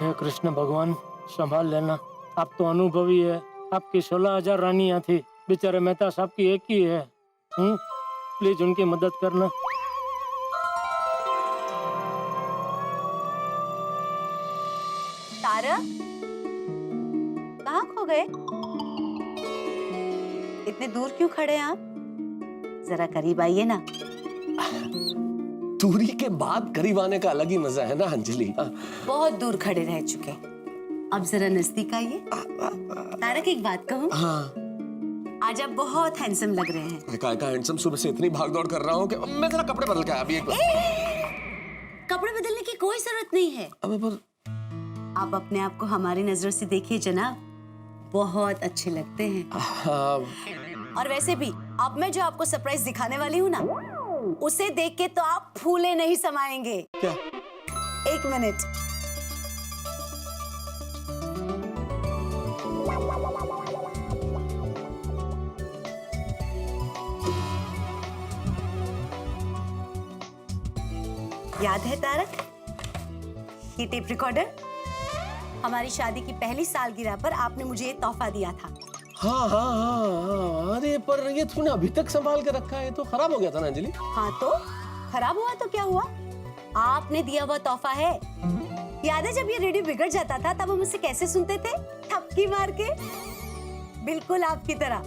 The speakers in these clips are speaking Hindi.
हे कृष्ण भगवान, संभाल लेना। आप तो अनुभवी है, आपकी 16,000 रानियां थी, बेचारे मेहता साहब की एक ही है। प्लीज उनकी मदद करना। तारक, कहाँ खो गए? इतने दूर क्यों खड़े हैं आप? जरा करीब आइए ना। दूरी के बाद करीब आने का अलग ही मजा है ना अंजलि। बहुत दूर खड़े रह चुके, अब जरा नजदीक आइए। तारक, एक बात कहूँ? हाँ। आज आप बहुत हैंडसम लग रहे हैं। का हैंडसम? सुबह से इतनी भागदौड़ कर रहा हूँ कि मैं जरा कपड़े बदल के आया अभी एक बार। कपड़े बदलने की कोई जरूरत नहीं है। आप अपने आप को हमारी नजरों से देखिए जनाब, बहुत अच्छे लगते हैं। और वैसे भी अब मैं जो आपको सरप्राइज दिखाने वाली हूँ ना, उसे देख के तो आप फूले नहीं समाएंगे। क्या? एक मिनट। याद है तारक, ये टेप रिकॉर्डर हमारी शादी की पहली सालगिरह पर आपने मुझे ये तोहफा दिया था। हाँ हाँ हाँ, अरे पर ये तूने अभी तक संभाल के रखा है, तो खराब हो गया था ना अंजलि। हाँ तो खराब हुआ तो क्या हुआ, आपने दिया हुआ तोहफा है। याद है जब ये रेडियो बिगड़ जाता था तब हम उसे कैसे सुनते थे? थपकी मार के। बिल्कुल आपकी तरह।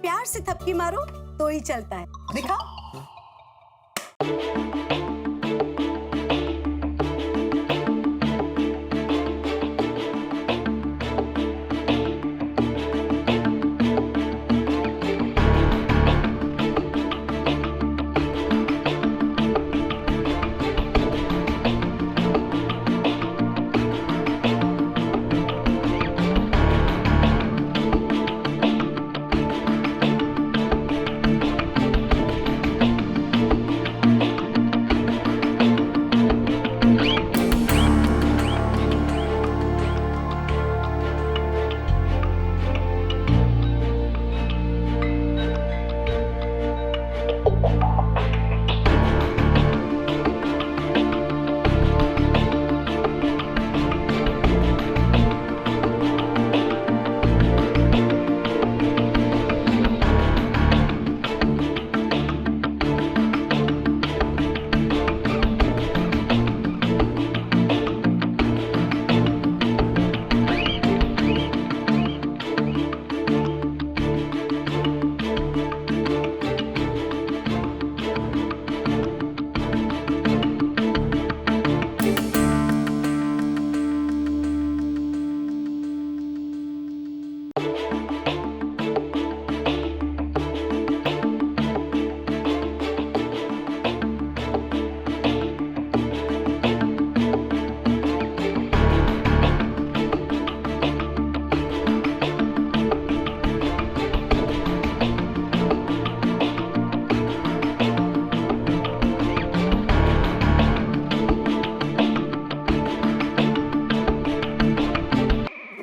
प्यार से थपकी मारो तो ही चलता है। दिखा।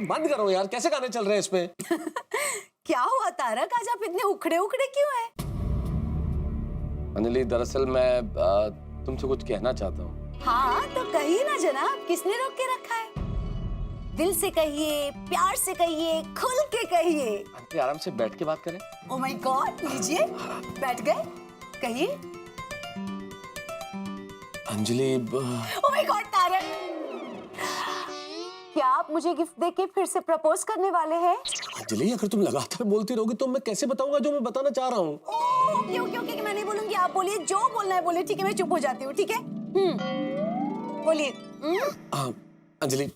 बंद करो यार, कैसे गाने चल रहे हैं इसमें? क्या हुआ तारक, आज आप इतने उखड़े उखड़े क्यों हैं? अंजलि, दरअसल मैं तुमसे कुछ कहना चाहता हूँ। हाँ तो कहिए ना जनाब, किसने रोक के रखा है? दिल से कहिए, प्यार से कहिए, खुल के कहिए। आंटी, आराम से बैठ के बात करें। ओह माय गॉड, लीजिए, बैठ गए, कहिए। Anjali, oh my God Tarak, क्या आप मुझे गिफ्ट देके फिर से प्रपोज करने वाले हैं? अंजलि, अगर तुम लगातार बोलती रहोगी तो मैं कैसे बताऊंगा जो मैं बताना चाह रहा हूँ? ओह क्यों क्यों क्यों, मैं नहीं बोलूंगी, आप बोलिए, जो बोलना है बोलिए। ठीक है, मैं चुप हो जाती हूँ। ठीक है, बोलिए। अंजलि,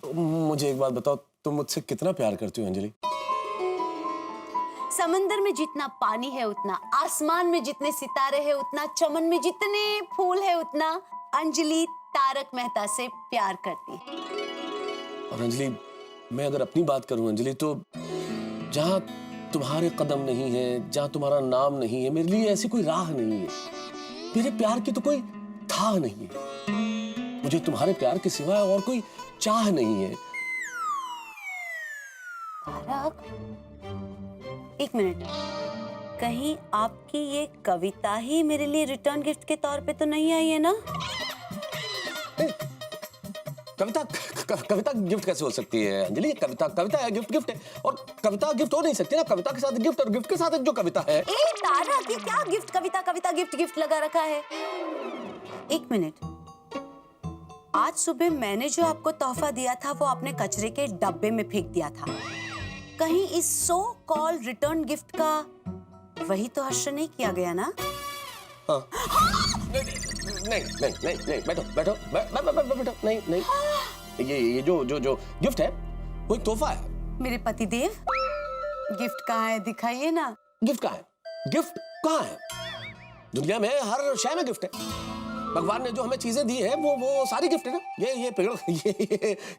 मुझे एक बात बताओ, तुम मुझसे कितना प्यार करती हो अंजलि? समंदर में जितना पानी है उतना, आसमान में जितने सितारे हैं उतना, चमन में जितने फूल है उतना, अंजलि तारक मेहता से प्यार करती है। और अंजलि, मैं अगर अपनी बात करूं अंजलि, तो जहां तुम्हारे कदम नहीं है, जहां तुम्हारा नाम नहीं है, मेरे लिए ऐसी कोई राह नहीं है। मेरे प्यार की तो कोई था नहीं है। मुझे तुम्हारे प्यार के सिवा और कोई चाह नहीं है। तारक, एक मिनट, कहीं आपकी ये कविता ही मेरे लिए रिटर्न गिफ्ट के तौर पे तो नहीं आई है ना? कविता कविता गिफ्ट कैसे हो सकती है अंजलि? कविता कविता है, गिफ्ट गिफ्ट है, और कविता गिफ्ट हो नहीं सकती ना। कविता के साथ गिफ्ट और गिफ्ट के साथ एक जो कविता है। ए तारक, ये क्या गिफ्ट कविता कविता गिफ्ट गिफ्ट लगा रखा है? एक मिनट, आज सुबह मैंने जो आपको तोहफा दिया था वो आपने कचरे के डब्बे में फेंक दिया था। कहीं इस सो कॉल रिटर्न गिफ्ट का वही तो हर्ष नहीं किया गया ना? हाँ। नहीं नहीं नहीं नहीं, बैठो बैठो बैठो, नहीं नहीं, ये जो गिफ्ट है वो एक तोहफा है। मेरे पति देव, गिफ्ट कहाँ है? दिखाइए ना। गिफ्ट कहाँ है? गिफ्ट कहाँ है? दुनिया में हर शय में गिफ्ट है। भगवान ने जो हमें चीजें दी है वो सारी गिफ्ट है ना। ये पेड़,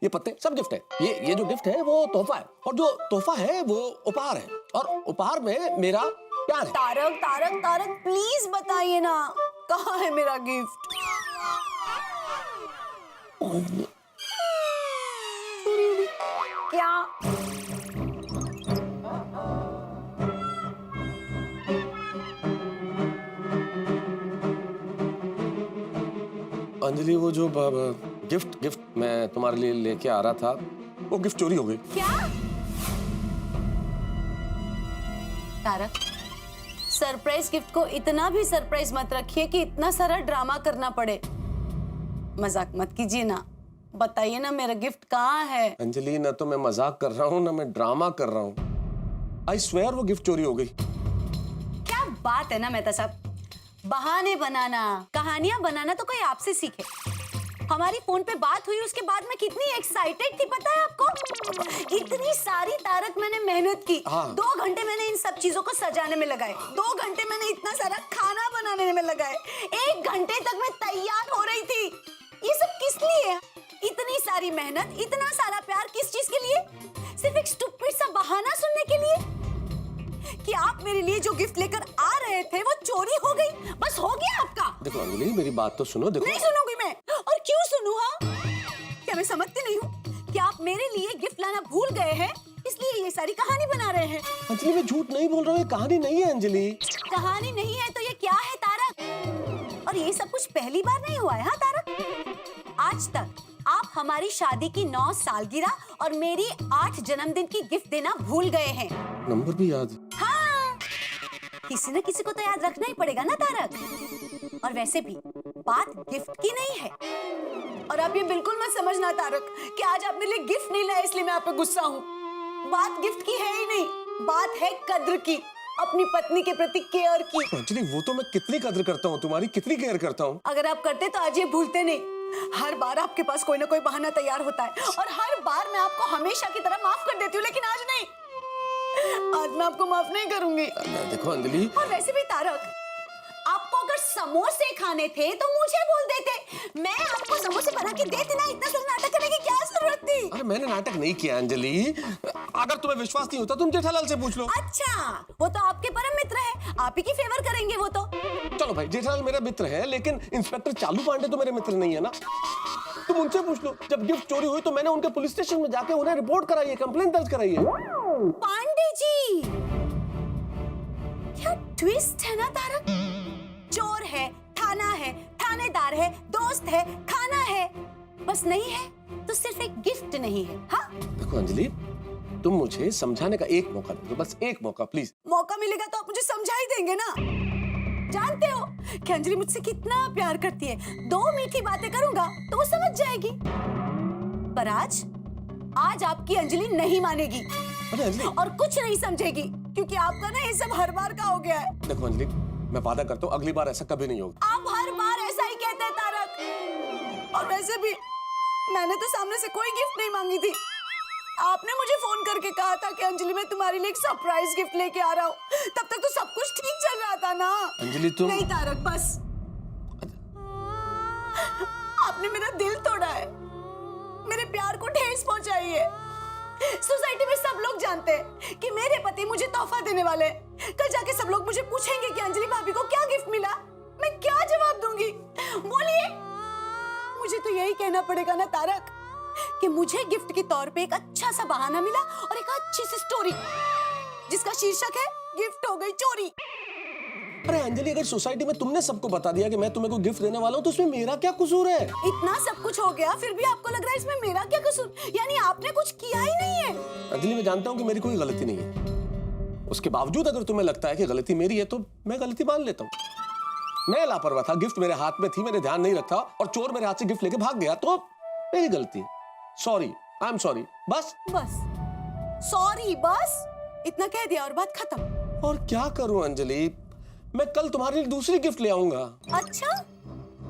ये पत्ते सब गिफ्ट है। ये जो गिफ्ट है वो तोहफा है, और जो तोहफा है वो उपहार है, और उपहार में मेरा प्यार है। तारक तारक तारक, प्लीज बताइए ना, कहाँ है मेरा गिफ्ट? क्या? अंजलि, वो जो गिफ्ट मैं तुम्हारे लिए लेके आ रहा था, वो गिफ्ट चोरी हो गई। क्या? तारक, सरप्राइज गिफ्ट को इतना भी सरप्राइज मत रखिए कि इतना सारा ड्रामा करना पड़े। मजाक मत कीजिए ना, बताइए ना मेरा गिफ्ट कहाँ है? अंजलि, ना तो मैं मजाक कर रहा हूँ ना मैं ड्रामा कर रहा हूँ। आई स्वेयर वो गिफ्ट चोरी हो गई। क्या बात है ना मेहता साहब, बहाने बनाना, कहानियां बनाना तो कोई आपसे सीखे। हमारी फोन पे बात हुई, उसके बाद मैं कितनी एक्साइटेड थी पता है आपको? इतनी सारी तारक मैंने मेहनत की। हाँ। 2 घंटे मैंने इन सब चीजों को सजाने में लगाए, 2 घंटे मैंने इतना सारा खाना बनाने में लगाए, 1 घंटे तक मैं तैयार हो रही थी। ये सब किस लिए? इतनी सारी मेहनत, इतना सारा प्यार किस चीज के लिए? सिर्फ एक स्टूपिड सा बहाना सुनने के लिए कि आप मेरे लिए जो गिफ्ट लेकर आ रहे थे वो चोरी हो गई। बस हो गया आपका। देखो अंजलि, मेरी बात तो सुनो। देखो, नहीं सुनूंगी मैं। और क्यों सुनूं? हाँ, क्या मैं समझती नहीं हूँ कि आप मेरे लिए गिफ्ट लाना भूल गए हैं, इसलिए ये सारी कहानी बना रहे हैं? अंजलि, मैं झूठ नहीं बोल रहा हूँ, ये कहानी नहीं है अंजलि। कहानी नहीं है तो ये क्या है तारक? और ये सब कुछ पहली बार नहीं हुआ है। हाँ तारक, आज तक आप हमारी शादी की 9 सालगिरह और मेरी 8 जन्मदिन की गिफ्ट देना भूल गए हैं। नंबर भी याद? हाँ, किसी न किसी को तो याद रखना ही पड़ेगा ना तारक। और वैसे भी बात गिफ्ट की नहीं है, और आप ये बिल्कुल मत समझना तारक कि आज आप मेरे लिए गिफ्ट नहीं लाए इसलिए मैं आप पे गुस्सा हूँ। बात गिफ्ट की है ही नहीं, बात है कद्र की, अपनी पत्नी के प्रति केयर की। अंजलि, वो तो मैं कितनी कद्र करता हूँ तुम्हारी, कितनी केयर करता हूँ। अगर आप करते तो आज ये भूलते नहीं। हर बार आपके पास कोई ना कोई बहाना तैयार होता है, और हर बार मैं आपको हमेशा की तरह माफ कर देती हूँ, लेकिन आज नहीं। आज मैं आपको माफ नहीं करूंगी। देखो अंजलि, और वैसे भी तारक, आपको अगर समोसे खाने थे तो मुझे बोल देते, मैं आपको समोसे बना के देती ना। इतना सारा नाटक करने की क्या जरूरत थी? अरे मैंने नाटक नहीं किया अंजलि। अगर तुम्हें विश्वास नहीं होता तुम जेठालाल से पूछ लो। अच्छा, वो तो आपके परम मित्र है, आप ही की फेवर करेंगे वो तो। चलो भाई, जेठालाल मेरा मित्र है, लेकिन इंस्पेक्टर चालू पांडे तो मेरे मित्र नहीं है ना। तुम उनसे पूछ लो। जब गिफ्ट चोरी हुई तो मैंने उनके पुलिस स्टेशन में जाके उन्हें रिपोर्ट कराई है, कंप्लेंट दर्ज कराई है। पांडे जी, क्या ट्विस्ट है ना तारक। चोर है, थाना है, थानेदार है, दोस्त है, खाना है, बस नहीं है तो सिर्फ एक गिफ्ट नहीं है। हाँ, देखो अंजलि, तुम मुझे समझाने का एक मौका दो, बस एक मौका प्लीज। मौका मिलेगा तो आप मुझे समझा ही देंगे ना। जानते हो कि अंजलि मुझसे कितना प्यार करती है। 2 मीठी बातें करूंगा तो वो समझ जाएगी, पर आज आपकी अंजलि नहीं मानेगी। अरे अंजलि, और कुछ नहीं समझेगी, क्योंकि आपका ना ये सब हर बार का हो गया है। देखो अंजलि, मैं वादा करता हूँ अगली बार ऐसा कभी नहीं होगा। आप हर बार ऐसा ही कहते हैं तारक। और वैसे भी मैंने तो सामने से कोई गिफ्ट नहीं मांगी थी। आपने मुझे फोन करके कहा था कि अंजलि मैं तुम्हारे लिए एक सरप्राइज गिफ्ट लेके आ रहा हूँ, तब तक तो सब कुछ ठीक चल रहा था ना। अंजलि तुम नहीं तारक, बस आपने मेरा दिल तोड़ा है, मेरे प्यार को ठेस पहुंचाई है। सोसाइटी में सब लोग जानते हैं कि मेरे पति मुझे तोहफा देने वाले हैं। कल जाके सब लोग मुझे पूछेंगे कि अंजलि भाभी को क्या गिफ्ट मिला, मैं क्या जवाब दूंगी? बोलिए। मुझे तो यही कहना पड़ेगा ना तारक कि मुझे गिफ्ट के तौर पे एक अच्छा सा बहाना मिला और एक अच्छी सी स्टोरी जिसका शीर्षक है गिफ्ट हो गई चोरी। अरे अंजलि, अगर सोसाइटी में तुमने सबको बता दिया कि मैं तुम्हें कोई गिफ्ट देने वाला हूँ तो उसमें मेरा क्या कसूर है? इतना सब कुछ हो गया फिर भी आपको लग रहा है इसमें मेरा क्या कसूर? यानी आपने कुछ किया ही नहीं है। अंजलि, मैं जानता हूँ कि मेरी कोई गलती नहीं है। उसके बावजूद अगर तुम्हें लगता है कि गलती मेरी है तो मैं गलती मान लेता हूँ। मैं लापरवाह था, गिफ्ट मेरे हाथ में थी, मैंने ध्यान नहीं रखा और चोर मेरे हाथ से गिफ्ट लेके भाग गया, तो मेरी गलती है। Sorry, I am sorry. बस सॉरी, बस इतना कह दिया और बात खत्म। और क्या करूं अंजलि, मैं कल तुम्हारे लिए दूसरी गिफ्ट ले आऊंगा। अच्छा,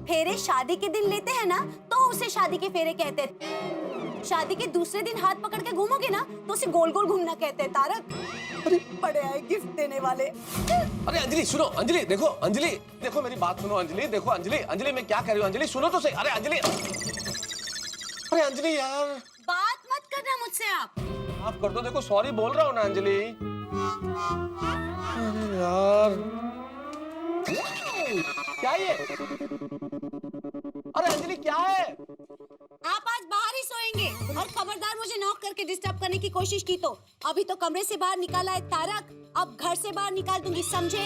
फेरे शादी के दिन लेते हैं ना तो उसे शादी के फेरे कहते हैं। शादी के दूसरे दिन हाथ पकड़ के घूमोगे ना तो उसे गोल गोल घूमना कहते हैं। तारक, अरे पड़े आए गिफ्ट देने वाले। अरे अंजलि सुनो, अंजलि देखो, अंजलि देखो मेरी बात सुनो, अंजलि देखो, अंजलि अंजलि मैं क्या कह रही हूँ, अंजलि सुनो तो सही। अरे अंजलि, अरे अंजलि यार, बात मत करना मुझसे आप। माफ कर दो, देखो सॉरी बोल रहा हूँ ना अंजलि। अरे यार, क्या ये? अरे अंजलि क्या है? आप आज बाहर ही सोएंगे और खबरदार मुझे नॉक करके डिस्टर्ब करने की कोशिश की तो अभी तो कमरे से बाहर निकाला है तारक, अब घर से बाहर निकाल दूंगी, समझे?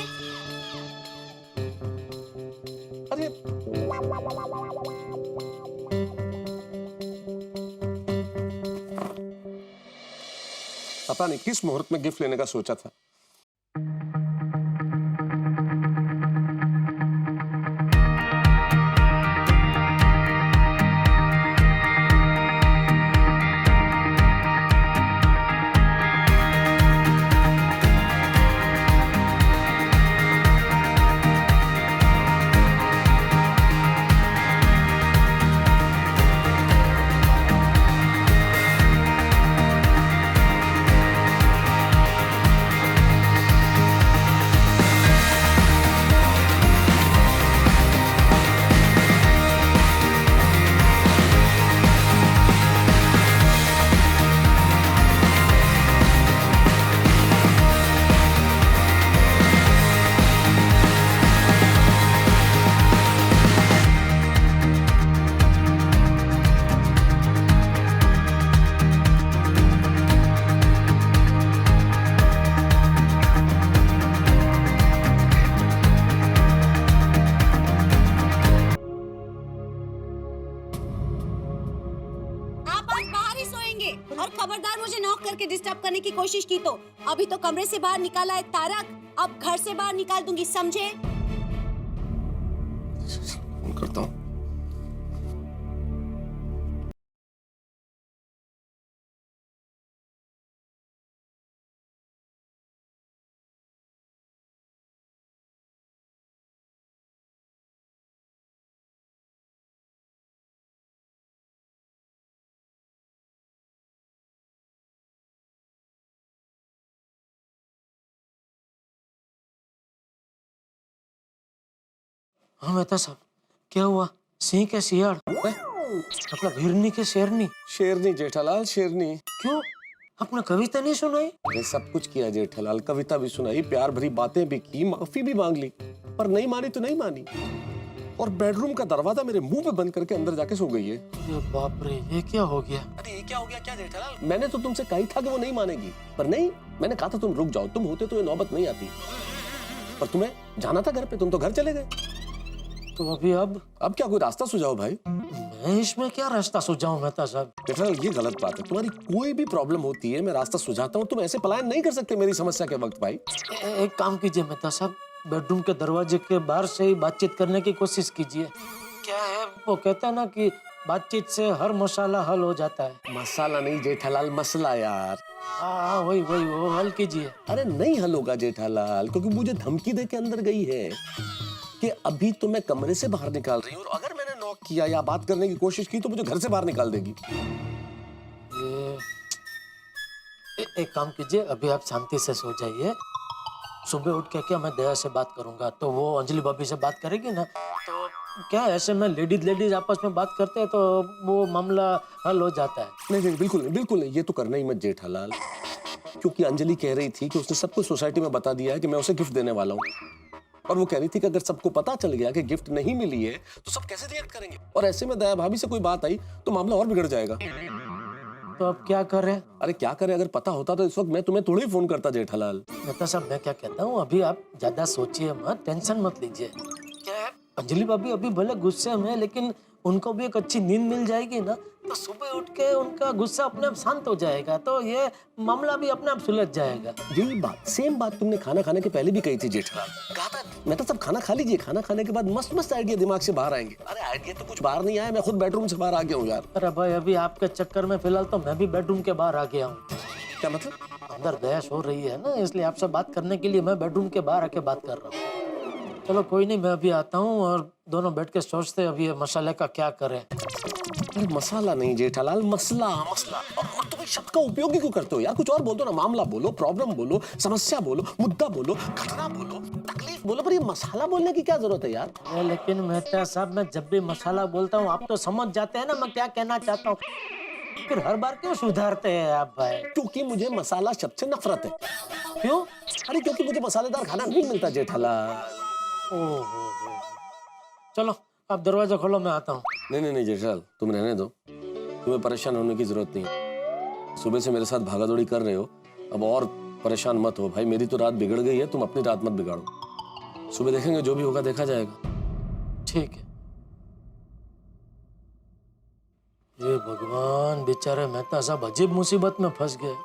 अरे पता नहीं किस मुहूर्त में गिफ्ट लेने का सोचा था। और खबरदार मुझे नॉक करके डिस्टर्ब करने की कोशिश की तो अभी तो कमरे से बाहर निकाला है तारक, अब घर से बाहर निकाल दूंगी, समझे? फोन करता हूँ। हाँ मेहता साहब, क्या हुआ? सिंह के सियाड़? मतलब हिरनी के शेरनी? शेरनी जेठालाल, शेरनी। क्यों, आपने कविता नहीं सुनाई? अरे सब कुछ किया जेठालाल, कविता भी सुनाई, प्यार भरी बातें भी की, माफी भी मांग ली, पर नहीं मानी तो नहीं मानी और बेडरूम का दरवाजा मेरे मुंह पे बंद करके अंदर जाके सो गई है। अरे बाप रे, ये क्या हो गया? अरे ये क्या हो गया क्या जेठालाल? मैंने तो तुमसे कही था कि वो नहीं मानेगी, पर नहीं, मैंने कहा था तुम रुक जाओ, तुम होते तो ये नौबत नहीं आती, पर तुम्हें जाना था घर पे, तुम तो घर चले गए। तो अभी अब क्या कोई रास्ता सुझाओ भाई। मैं इसमें क्या रास्ता सुझाऊं मेहता साहब? जेठालाल ये गलत बात है, तुम्हारी कोई भी प्रॉब्लम होती है मैं रास्ता सुझाता हूँ, तुम ऐसे पलायन नहीं कर सकते मेरी समस्या के वक्त भाई। एक काम कीजिए मेहता साहब, बेडरूम के दरवाजे के बाहर से ही बातचीत करने की कोशिश कीजिए। क्या है वो कहता है ना कि बातचीत से हर मसाला हल हो जाता है। मसाला नहीं जेठालाल, मसला यार। हाँ वही वो हल कीजिए। अरे नहीं हल होगा जेठालाल, क्योंकि मुझे धमकी दे के अंदर गई है कि अभी तो मैं कमरे से बाहर निकाल रही हूँ और अगर मैंने नॉक किया या बात करने की कोशिश की तो मुझे घर से बाहर निकाल देगी। एक काम कीजिए, अभी आप शांति से सो जाइए, सुबह उठ के क्या मैं दया से बात करूंगा तो वो अंजलि भाभी से बात करेगी ना, तो क्या ऐसे में लेडीज आपस में बात करते हैं तो वो मामला हल हो जाता है। नहीं बिल्कुल नहीं, ये तो करना ही मत जेठालाल, क्योंकि अंजलि कह रही थी कि उसने सबको सोसाइटी में बता दिया है कि मैं उसे गिफ्ट देने वाला हूँ और वो कह रही थी कि अगर सबको पता चल गया कि गिफ्ट नहीं मिली है तो सब कैसे रिएक्ट करेंगे और ऐसे में दया भाभी से कोई बात आई तो मामला और बिगड़ जाएगा। तो अब क्या करें? अरे क्या करें, अगर पता होता तो इस वक्त मैं तुम्हें थोड़ी फोन करता जेठालाल। मेहता साहब मैं क्या कहता हूँ, अभी आप ज्यादा सोचिए मत, टेंशन मत लीजिए। क्या है, अंजलि भाभी अभी भले गुस्से में, लेकिन उनको भी एक अच्छी नींद मिल जाएगी ना, तो सुबह उठ के उनका गुस्सा अपने आप शांत हो जाएगा, तो ये मामला भी अपने आप सुलझ जाएगा। यही बात, सेम बात तुमने खाना खाने के पहले भी कही थी जेठालाल। कहा था मैं तो सब खाना खा लीजिए, खाना खाने के बाद मस्त मस्त आइडिया दिमाग से बाहर आएंगे। अरे आइडिया तो कुछ बाहर नहीं आया, मैं खुद बेडरूम से बाहर आ गया हूँ यार। अरे भाई अभी आपके चक्कर में फिलहाल तो मैं भी बेडरूम के बाहर आ गया हूँ। क्या मतलब? अंदर बहस हो रही है ना, इसलिए आपसे बात करने के लिए मैं बेडरूम के बाहर आके बात कर रहा हूँ। चलो कोई नहीं, मैं अभी आता हूँ और दोनों बैठ के सोचते हैं अभी ये मसाले का क्या करें। अरे मसाला नहीं जेठालाल, मसला मसला। और तुम इस शब्द का उपयोग ही क्यों करते हो यार? कुछ और बोल दो ना, मामला बोलो, प्रॉब्लम बोलो, समस्या बोलो, मुद्दा बोलो, घटना बोलो, तकलीफ बोलो, पर ये मसाला बोलने की क्या जरूरत है यार? लेकिन मेहता साहब मैं जब भी मसाला बोलता हूँ आप तो समझ जाते हैं ना मैं क्या कहना चाहता हूँ, फिर हर बार क्यों सुधारते हैं आप भाई? क्योंकि मुझे मसाला शब्द से नफरत है। क्यों? अरे क्योंकि मुझे मसालेदार खाना नहीं मिलता जेठालाल। ओहो, चलो आप दरवाजा खोलो, मैं आता हूँ। नहीं जेठालाल, तुम रहने दो, तुम्हें परेशान होने की जरूरत नहीं। सुबह से मेरे साथ भागादौड़ी कर रहे हो, अब और परेशान मत हो भाई। मेरी तो रात बिगड़ गई है, तुम अपनी रात मत बिगाड़ो। सुबह देखेंगे, जो भी होगा देखा जाएगा। ठीक है। ये भगवान, बेचारे मेहता साहब अजीब मुसीबत में फंस गए,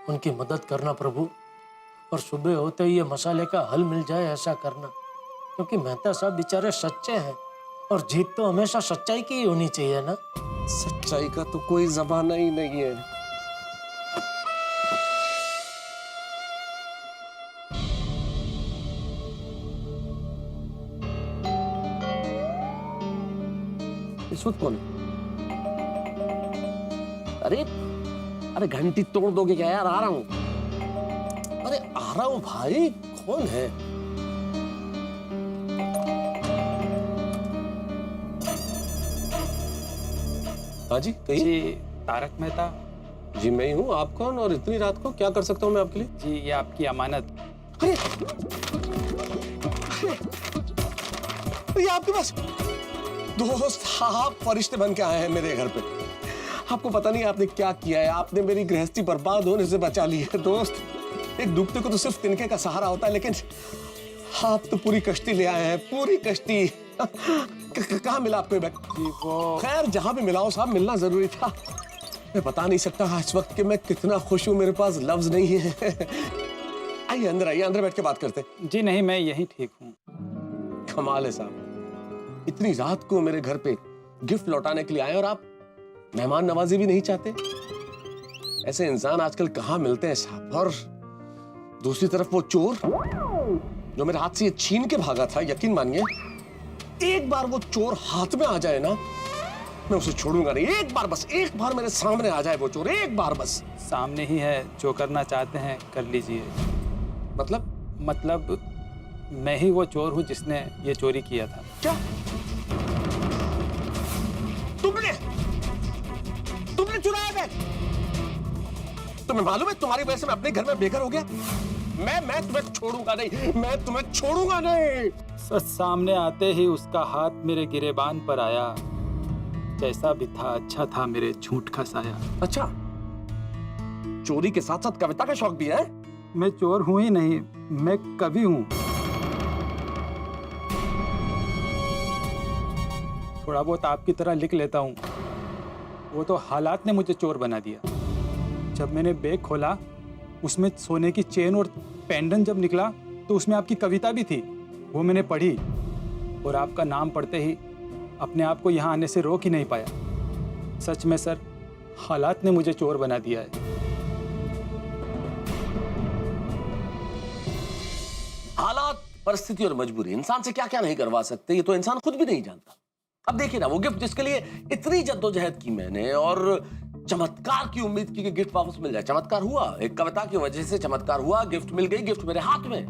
उनकी मदद करना प्रभु, और सुबह होते ही ये मसाले का हल मिल जाए ऐसा करना, क्योंकि मेहता साहब बेचारे सच्चे हैं और जीत तो हमेशा सच्चाई की ही होनी चाहिए ना। सच्चाई का तो कोई जमाना ही नहीं है। इस वक्त कौन है? अरे अरे घंटी तोड़ दोगे क्या यार? आ रहा हूं। अरे आ रहा हूं भाई, कौन है? हाँ जी कहिए। जी तारक मेहता। जी मैं ही हूँ। आप कौन और इतनी रात को क्या कर सकता हूँ मैं आपके लिए? जी ये आपकी अमानत। अरे ये आपके पास दोस्त, आप फरिश्ते बन के आए हैं मेरे घर पे। आपको पता नहीं आपने क्या किया है, आपने मेरी गृहस्थी बर्बाद होने से बचा ली है दोस्त। एक डूबते को तो सिर्फ तिनके का सहारा होता है, लेकिन आप तो पूरी कश्ती ले आए हैं, पूरी कश्ती। कहाँ मिला आपको ये बैग? जी वो खैर जहां भी मिला हो साहब, मिलना जरूरी था। मैं बता नहीं सकता इस वक्त कि मैं कितना खुश हूं, मेरे पास लफ्ज नहीं है। आइए अंदर बैठ के बात करते हैं। जी नहीं, मैं यही ठीक हूँ। कमाल है साहब, इतनी रात को मेरे घर पे गिफ्ट लौटाने के लिए आए और आप मेहमान नवाजी भी नहीं चाहते। ऐसे इंसान आजकल कहाँ मिलते हैं साहब। और दूसरी तरफ वो चोर जो मेरे हाथ से ये छीन के भागा था, यकीन मानिए एक बार वो चोर हाथ में आ जाए ना, मैं उसे छोड़ूंगा नहीं। एक बार बस, एक बार मेरे सामने आ जाए वो चोर, एक बार बस। सामने ही है, जो करना चाहते हैं कर लीजिए। मतलब मैं ही वो चोर हूँ जिसने ये चोरी किया था। क्या तुमने चुराया बैग? तुम्हें मालूम है तुम्हारी वजह से मैं अपने घर में बेघर हो गया। मैं तुम्हें छोड़ूंगा नहीं, मैं तुम्हें छोड़ूंगा नहीं। सच सामने आते ही उसका हाथ मेरे गिरेबान पर आया। जैसा भी था अच्छा था मेरे झूठ का साया। अच्छा, चोरी के साथ साथ कविता का शौक भी है? मैं चोर हूं ही नहीं, मैं कवि हूं। थोड़ा बहुत आपकी तरह लिख लेता हूं। वो तो हालात ने मुझे चोर बना दिया। जब मैंने बैग खोला, उसमें सोने की चेन और पेंडेंट जब निकला तो उसमें आपकी कविता भी थी। वो मैंने पढ़ी और आपका नाम पढ़ते ही अपने आप को यहाँ आने से रोक ही नहीं पाया। सच में सर, हालात ने मुझे चोर बना दिया है। हालात, परिस्थिति और मजबूरी इंसान से क्या क्या नहीं करवा सकते, ये तो इंसान खुद भी नहीं जानता। अब देखिए ना, वो गिफ्ट जिसके लिए इतनी जद्दोजहद की मैंने और चमत्कार की उम्मीद की कि गिफ्ट वापस मिल जाए, चमत्कार हुआ। एक कविता की वजह से चमत्कार हुआ, गिफ्ट मिल गई, गिफ्ट मेरे हाथ में।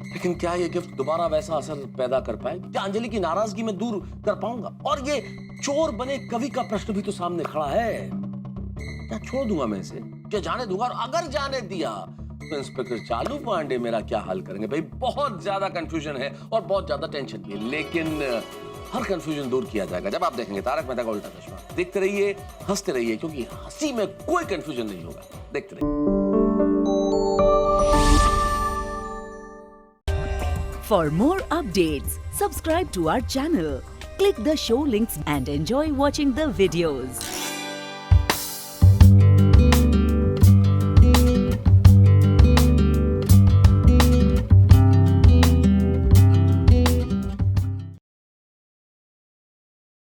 लेकिन क्या ये गिफ्ट दोबारा वैसा असर पैदा कर पाए? क्या अंजलि की नाराजगी में दूर कर पाऊंगा? और ये चोर बने कवि का प्रश्न भी तो सामने खड़ा है। क्या छोड़ दूंगा मैं इसे? क्या जाने दूंगा? और अगर जाने दिया तो इंस्पेक्टर चालू पांडे मेरा क्या हाल करेंगे? भाई बहुत ज्यादा कंफ्यूजन है और बहुत ज्यादा टेंशन भी है। लेकिन हर कंफ्यूजन दूर किया जाएगा जब आप देखेंगे तारक मेहता का उल्टा चश्मा। देखते रहिए, हंसते रहिए, क्योंकि हंसी में कोई कंफ्यूजन नहीं होगा। देखते रहिए। For more updates, subscribe to our channel, click the show links and enjoy watching the videos.